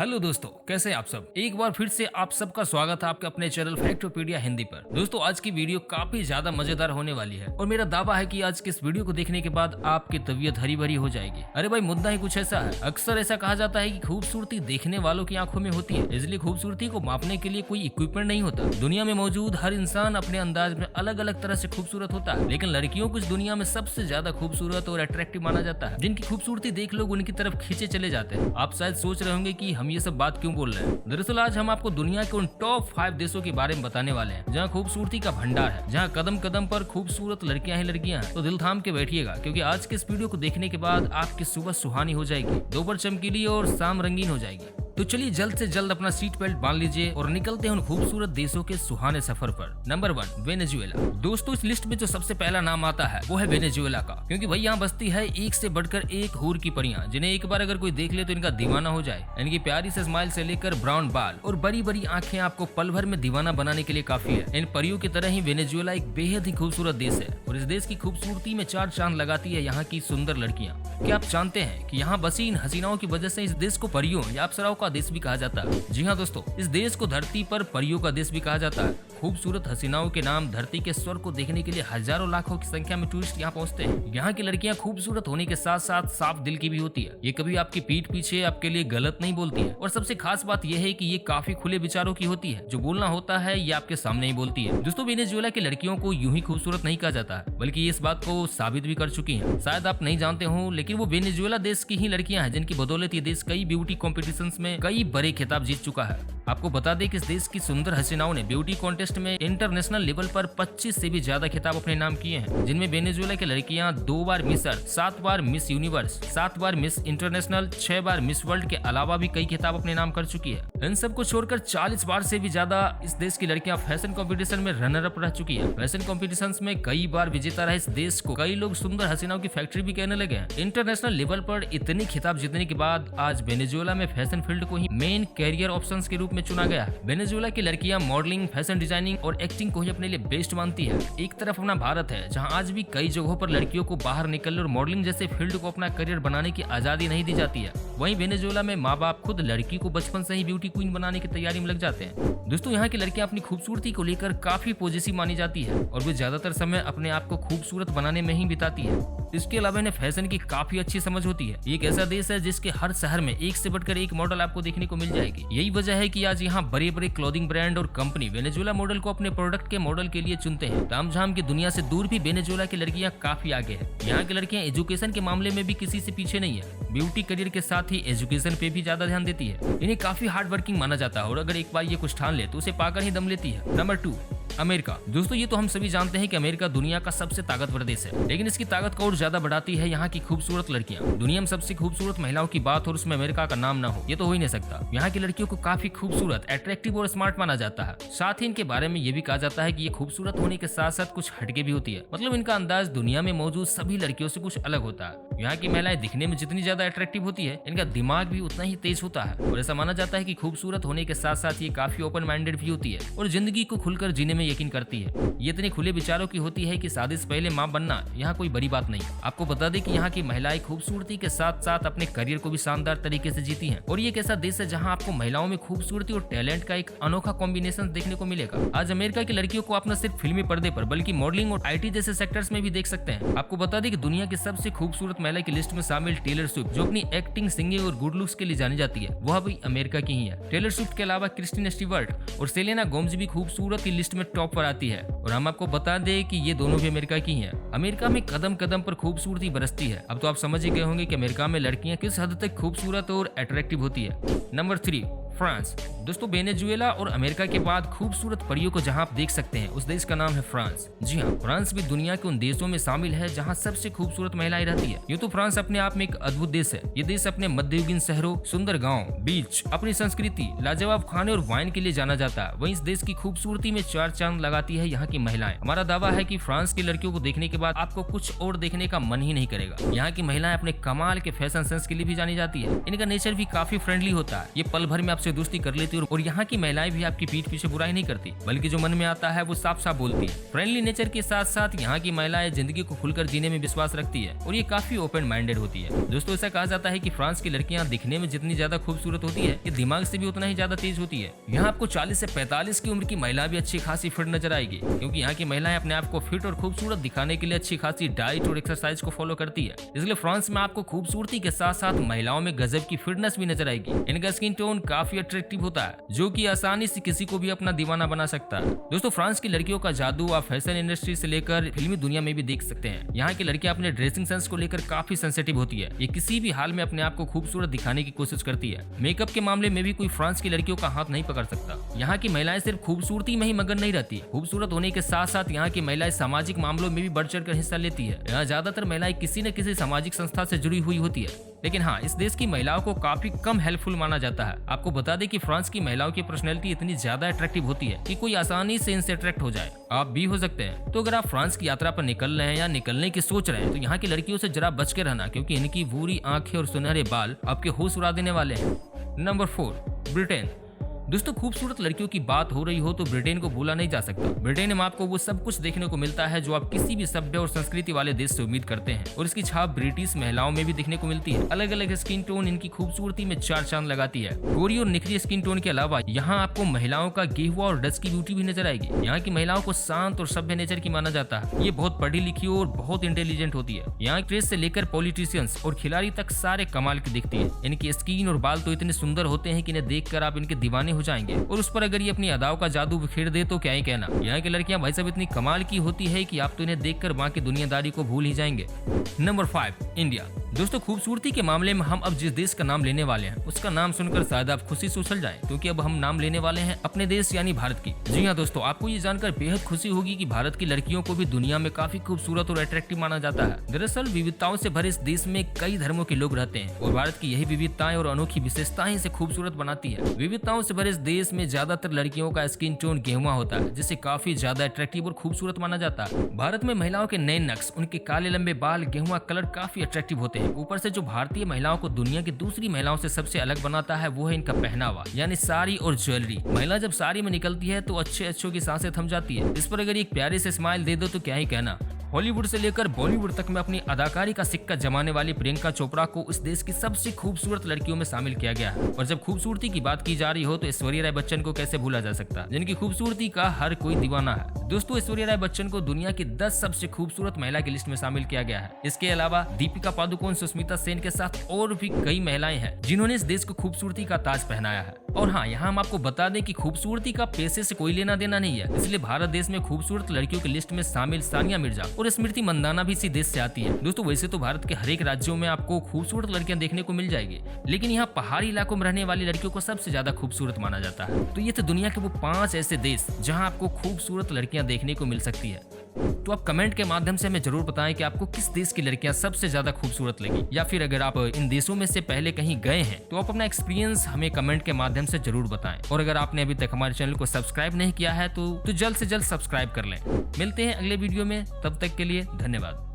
Hello दोस्तों, कैसे हैं आप सब। एक बार फिर से आप सबका स्वागत है आपके अपने चैनल फैक्टोपीडिया हिंदी पर। दोस्तों, आज की वीडियो काफी ज्यादा मजेदार होने वाली है और मेरा दावा है कि आज के इस वीडियो को देखने के बाद आपकी तबीयत हरी भरी हो जाएगी। अरे भाई, मुद्दा ही कुछ ऐसा है। अक्सर ऐसा कहा जाता है कि खूबसूरती देखने वालों की आंखों में होती है, इसलिए खूबसूरती को मापने के लिए कोई इक्विपमेंट नहीं होता। दुनिया में मौजूद हर इंसान अपने अंदाज में अलग अलग तरह से खूबसूरत होता है, लेकिन लड़कियों को इस दुनिया में सबसे ज्यादा खूबसूरत और अट्रैक्टिव माना जाता है। जिनकी खूबसूरती देख लोग उनकी तरफ खींचे चले जाते हैं। आप शायद सोच रहे होंगे कि हम ये सब बात क्यों बोल रहे हैं। दरअसल आज हम आपको दुनिया के उन टॉप 5 देशों के बारे में बताने वाले हैं जहां खूबसूरती का भंडार है, जहां कदम कदम पर खूबसूरत लड़कियां ही लड़कियां हैं। तो दिल थाम के बैठिएगा, क्योंकि आज के इस वीडियो को देखने के बाद आपकी सुबह सुहानी हो जाएगी, दोपहर चमकीली और शाम रंगीन हो जाएगी। तो चलिए जल्द से जल्द अपना सीट बेल्ट बांध लीजिए और निकलते हैं उन खूबसूरत देशों के सुहाने सफर पर। Number 1, Venezuela. दोस्तों, इस लिस्ट में जो सबसे पहला नाम आता है वो है वेनेजुएला का, क्योंकि भाई यहाँ बसती है एक से बढ़कर एक हूर की परियां, जिन्हें एक बार अगर कोई देख ले तो इनका दीवाना हो जाए। इनकी प्यारी से स्माइल से लेकर ब्राउन बाल और बड़ी बड़ी आंखें आपको पल भर में दीवाना बनाने के लिए काफी है। इन परियों की तरह ही वेनेजुएला एक बेहद ही खूबसूरत देश है और इस देश की खूबसूरती में चार चांद लगाती है यहाँ की सुंदर लड़कियाँ। क्या आप जानते हैं कि यहाँ बसी इन हसीनाओं की वजह से इस देश को परियों या अप्सराओं का देश भी कहा जाता है। जी हाँ दोस्तों, इस देश को धरती पर परियों का देश भी कहा जाता है। खूबसूरत हसीनाओं के नाम धरती के स्वर को देखने के लिए हजारों लाखों की संख्या में टूरिस्ट यहाँ पहुँचते हैं। यहाँ की लड़कियाँ खूबसूरत होने के साथ साथ साफ दिल की भी होती है। ये कभी आपकी पीठ पीछे आपके लिए गलत नहीं बोलती है और सबसे खास बात यह है कि ये काफी खुले विचारों की होती है। जो बोलना होता है ये आपके सामने ही बोलती है। दोस्तों, वेनेजुएला की लड़कियों को यूं ही खूबसूरत नहीं कहा जाता है, बल्कि इस बात को साबित भी कर चुकी है। शायद आप नहीं जानते हो, लेकिन वो वेनेजुएला देश की ही लड़कियां हैं जिनकी बदौलत ये देश कई ब्यूटी कॉम्पिटिशन्स में कई बड़े खिताब जीत चुका है। आपको बता दें कि इस देश की सुंदर हसीनाओं ने ब्यूटी कॉन्टेस्ट में इंटरनेशनल लेवल पर 25 से भी ज्यादा खिताब अपने नाम किए हैं, जिनमें वेनेजुएला की लड़कियां 2 बार मिस अर्थ, 7 बार मिस यूनिवर्स, 7 बार मिस इंटरनेशनल, 6 बार मिस वर्ल्ड के अलावा भी कई खिताब अपने नाम कर चुकी है। इन सबको छोड़कर 40 बार से भी ज्यादा इस देश की लड़कियां फैशन कंपटीशन में रनर अप रह चुकी है। फैशन कंपटीशंस में कई बार विजेता रहे इस देश को कई लोग सुंदर हसीनाओं की फैक्ट्री भी कहने लगे हैं। इंटरनेशनल लेवल पर इतनी खिताब जीतने के बाद आज वेनेजुएला में फैशन फील्ड को ही मेन कैरियर ऑप्शंस के रूप में चुना गया है। वेनेजुएला की लड़कियां मॉडलिंग, फैशन डिजाइनिंग और एक्टिंग को ही अपने लिए बेस्ट मानती है। एक तरफ अपना भारत है, जहां आज भी कई जगहों पर लड़कियों को बाहर निकलने और मॉडलिंग जैसे फील्ड को अपना करियर बनाने की आजादी नहीं दी जाती है। वहीं वेनेजुएला में माँ बाप खुद लड़की को बचपन से ही ब्यूटी क्वीन बनाने की तैयारी में लग जाते हैं। दोस्तों, यहाँ की लड़कियां अपनी खूबसूरती को लेकर काफी पॉजिटिव मानी जाती है और वे ज्यादातर समय अपने आप को खूबसूरत बनाने में ही बिताती है। इसके अलावा इन्हें फैशन की काफी अच्छी समझ होती है। ये एक ऐसा देश है जिसके हर शहर में एक से बढ़कर एक मॉडल आपको देखने को मिल जाएगी। यही वजह है कि आज यहाँ बड़े बड़े क्लोथिंग ब्रांड और कंपनी वेनेजुएला मॉडल को अपने प्रोडक्ट के मॉडल के लिए चुनते हैं। तामझाम की दुनिया से दूर भी वेनेजुएला की लड़कियां काफी आगे है। यहाँ की लड़कियां एजुकेशन के मामले में भी किसी से पीछे नहीं है। ब्यूटी करियर के साथ ही एजुकेशन पे भी ज्यादा ध्यान देती है। इन्हें काफी हार्ड वर्किंग माना जाता है और अगर एक बार ये कुछ ठान ले तो उसे पाकर ही दम लेती है। Number 2, America. दोस्तों, ये तो हम सभी जानते हैं कि अमेरिका दुनिया का सबसे ताकतवर देश है, लेकिन इसकी ताकत को और ज्यादा बढ़ाती है यहाँ की खूबसूरत लड़कियां। दुनिया में सबसे खूबसूरत महिलाओं की बात और उसमें अमेरिका का नाम ना हो, ये तो हो ही नहीं सकता। यहाँ की लड़कियों को काफी खूबसूरत, अट्रैक्टिव और स्मार्ट माना जाता है। साथ ही इनके बारे में ये भी कहा जाता है कि ये खूबसूरत होने के साथ साथ कुछ हटके भी होती है। मतलब इनका अंदाज दुनिया में मौजूद सभी लड़कियों से कुछ अलग होता है। यहाँ की महिलाएं दिखने में जितनी ज्यादा अट्रैक्टिव होती है, इनका दिमाग भी उतना ही तेज होता है। और ऐसा माना जाता है कि खूबसूरत होने के साथ साथ ये काफी ओपन माइंडेड भी होती है और जिंदगी को खुलकर जीने में यकीन करती है। ये इतने खुले विचारों की होती है कि शादी से पहले मां बनना यहाँ कोई बड़ी बात नहीं। आपको बता दें कि यहाँ की महिलाएं खूबसूरती के साथ साथ अपने करियर को भी शानदार तरीके से जीती हैं। और ये एक ऐसा देश है जहाँ आपको महिलाओं में खूबसूरती और टैलेंट का एक अनोखा कॉम्बिनेशन देखने को मिलेगा। आज अमेरिका की लड़कियों को आप न सिर्फ फिल्मी पर्दे पर बल्कि मॉडलिंग और IT जैसे सेक्टर्स में भी देख सकते हैं। आपको बता दें कि दुनिया की सबसे खूबसूरत महिला की लिस्ट में शामिल टेलर स्विफ्ट, जो अपनी एक्टिंग, सिंगिंग और गुड लुक्स के लिए जानी जाती है, वह भी अमेरिका की ही है। टेलर स्विफ्ट के अलावा क्रिस्टिन स्टीवर्ट और सेलेना गोमेज भी खूबसूरत की लिस्ट में टॉप पर आती है। और हम आपको बता दें कि ये दोनों भी अमेरिका की हैं। अमेरिका में कदम कदम पर खूबसूरती बरसती है। अब तो आप समझ ही गए होंगे कि अमेरिका में लड़कियां किस हद तक खूबसूरत और अट्रैक्टिव होती है। Number 3, France. दोस्तों, वेनेजुएला और अमेरिका के बाद खूबसूरत परियों को जहां आप देख सकते हैं उस देश का नाम है फ्रांस। जी हाँ, फ्रांस भी दुनिया के उन देशों में शामिल है जहां सबसे खूबसूरत महिलाएं रहती है। यूं तो फ्रांस अपने आप में एक अद्भुत देश है। ये देश अपने मध्ययुगीन शहरों, सुंदर गाँव, बीच, अपनी संस्कृति, लाजवाब खाने और वाइन के लिए जाना जाता है। वहीं इस देश की खूबसूरती में चार चांद लगाती है यहाँ की महिलाएं। हमारा दावा है कि फ्रांस की लड़कियों को देखने के बाद आपको कुछ और देखने का मन ही नहीं करेगा। यहाँ की महिलाएं अपने कमाल के फैशन सेंस के लिए भी जानी जाती है। इनका नेचर भी काफी फ्रेंडली होता है। ये पल भर में आपसे दोस्ती कर लेती देती है और यहाँ की महिलाएं भी आपकी पीठ पीछे बुराई नहीं करती, बल्कि जो मन में आता है वो साफ साफ बोलती है। फ्रेंडली नेचर के साथ साथ यहाँ की महिलाएं जिंदगी को खुलकर जीने में विश्वास रखती है और ये काफी ओपन माइंडेड होती है। दोस्तों ऐसा कहा जाता है कि फ्रांस की लड़कियां दिखने में जितनी ज्यादा खूबसूरत होती है, ये दिमाग से भी उतना ही ज्यादा तेज होती है। यहाँ आपको 40 से 45 की उम्र की महिला भी अच्छी खासी फिट नजर आएगी, क्योंकि यहाँ की महिलाएं अपने आप को फिट और खूबसूरत दिखाने के लिए अच्छी खासी डाइट और एक्सरसाइज को फॉलो करती है। इसलिए फ्रांस में आपको खूबसूरती के साथ साथ महिलाओं में गजब की फिटनेस भी नजर आएगी। इनका स्किन टोन काफी अट्रैक्टिव होता है, जो कि आसानी से किसी को भी अपना दीवाना बना सकता है। दोस्तों फ्रांस की लड़कियों का जादू आप फैशन इंडस्ट्री से लेकर फिल्मी दुनिया में भी देख सकते हैं। यहाँ की लड़कियां अपने ड्रेसिंग सेंस को लेकर काफी सेंसिटिव होती है। ये किसी भी हाल में अपने आप को खूबसूरत दिखाने की कोशिश करती है। मेकअप के मामले में भी कोई फ्रांस की लड़कियों का हाथ नहीं पकड़ सकता। यहाँ की महिलाएं सिर्फ खूबसूरती में ही मगन नहीं रहती, खूबसूरत होने के साथ साथ यहाँ की महिलाएं सामाजिक मामलों में भी बढ़ चढ़ कर हिस्सा लेती है। यहाँ ज्यादातर महिलाएं किसी न किसी सामाजिक संस्था से जुड़ी हुई होती है, लेकिन हाँ इस देश की महिलाओं को काफी कम हेल्पफुल माना जाता है। आपको बता दें कि फ्रांस की महिलाओं की पर्सनैलिटी इतनी ज्यादा अट्रैक्टिव होती है कि कोई आसानी से इनसे अट्रैक्ट हो जाए। आप भी हो सकते हैं। तो अगर आप फ्रांस की यात्रा पर निकल रहे हैं या निकलने की सोच रहे हैं तो यहाँ की लड़कियों से जरा बच के रहना, क्योंकि इनकी भूरी आंखें और सुनहरे बाल आपके होश उड़ा देने वाले हैं। Number 4, Britain. दोस्तों खूबसूरत लड़कियों की बात हो रही हो तो ब्रिटेन को भूला नहीं जा सकता। ब्रिटेन में आपको वो सब कुछ देखने को मिलता है जो आप किसी भी सभ्य और संस्कृति वाले देश से उम्मीद करते हैं, और इसकी छाप ब्रिटिश महिलाओं में भी दिखने को मिलती है। अलग अलग स्किन टोन इनकी खूबसूरती में चार चांद लगाती है। गोरी और निखरी स्किन टोन के अलावा यहाँ आपको महिलाओं का गेहुआ और डच की ब्यूटी भी नजर आएगी। यहाँ की महिलाओं को शांत और सभ्य नेचर की माना जाता है। ये बहुत पढ़ी लिखी और बहुत इंटेलिजेंट होती है। यहाँ एक्ट्रेस से लेकर पॉलिटिशियंस और खिलाड़ी तक सारे कमाल की दिखती है। इनकी स्किन और बाल तो इतने सुंदर होते हैं कि इन्हें देखकर आप इनके दीवाने हो जाएंगे, और उस पर अगर ये अपनी अदाओं का जादू बिखेर दे तो क्या ही कहना। यहाँ की लड़कियां भाई साहब इतनी कमाल की होती है कि आप तो इन्हें देखकर वहाँ की दुनियादारी को भूल ही जाएंगे। Number 5, India. दोस्तों खूबसूरती के मामले में हम अब जिस देश का नाम लेने वाले हैं उसका नाम सुनकर शायद आप खुशी से उछल जाएं, क्योंकि अब हम नाम लेने वाले हैं अपने देश यानी भारत की। जी हाँ दोस्तों, आपको ये जानकर बेहद खुशी होगी कि भारत की लड़कियों को भी दुनिया में काफी खूबसूरत और अट्रैक्टिव माना जाता है। दरअसल विविधताओं से भरे इस देश में कई धर्मों के लोग रहते हैं, और भारत की यही विविधताएं और अनोखी विशेषताएं इसे खूबसूरत बनाती है। विविधताओं से भरे इस देश में ज्यादातर लड़कियों का स्किन टोन गेहुआ होता है, जिसे काफी ज्यादा अट्रैक्टिव और खूबसूरत माना जाता है। भारत में महिलाओं के नए नक्श, उनके काले लंबे बाल, गेहुआ कलर काफी अट्रैक्टिव होते हैं। ऊपर से जो भारतीय महिलाओं को दुनिया की दूसरी महिलाओं से सबसे अलग बनाता है वो है इनका पहनावा, यानी साड़ी और ज्वेलरी। महिला जब साड़ी में निकलती है तो अच्छों की सांसें थम जाती है। इस पर अगर एक प्यारे से स्माइल दे दो तो क्या ही कहना। हॉलीवुड से लेकर बॉलीवुड तक में अपनी अदाकारी का सिक्का जमाने वाली प्रियंका चोपड़ा को इस देश की सबसे खूबसूरत लड़कियों में शामिल किया गया है। और जब खूबसूरती की बात की जा रही हो तो ऐश्वर्या राय बच्चन को कैसे भूला जा सकता, जिनकी खूबसूरती का हर कोई दीवाना है। दोस्तों ऐश्वर्या राय बच्चन को दुनिया की 10 सबसे खूबसूरत महिला की लिस्ट में शामिल किया गया है। इसके अलावा दीपिका पादुकोण, सुष्मिता सेन के साथ और भी कई महिलाएं हैं जिन्होंने इस देश को खूबसूरती का ताज पहनाया है। और हाँ, यहाँ हम आपको बता दें कि खूबसूरती का पैसे से कोई लेना देना नहीं है, इसलिए भारत देश में खूबसूरत लड़कियों की लिस्ट में शामिल सानिया मिर्जा और स्मृति मंदाना भी इसी देश से आती है। दोस्तों वैसे तो भारत के हर एक राज्यों में आपको खूबसूरत लड़कियां देखने को मिल जाएगी, लेकिन यहाँ पहाड़ी इलाकों में रहने वाली लड़कियों को सबसे ज्यादा खूबसूरत माना जाता है। तो ये थे दुनिया के वो 5 ऐसे देश जहाँ आपको खूबसूरत लड़कियां देखने को मिल सकती है। तो आप कमेंट के माध्यम से हमें जरूर बताएं कि आपको किस देश की लड़कियां सबसे ज्यादा खूबसूरत लगी, या फिर अगर आप इन देशों में से पहले कहीं गए हैं तो आप अपना एक्सपीरियंस हमें कमेंट के माध्यम से जरूर बताएं। और अगर आपने अभी तक हमारे चैनल को सब्सक्राइब नहीं किया है तो जल्द से जल्द सब्सक्राइब कर लें। मिलते हैं अगले वीडियो में, तब तक के लिए धन्यवाद।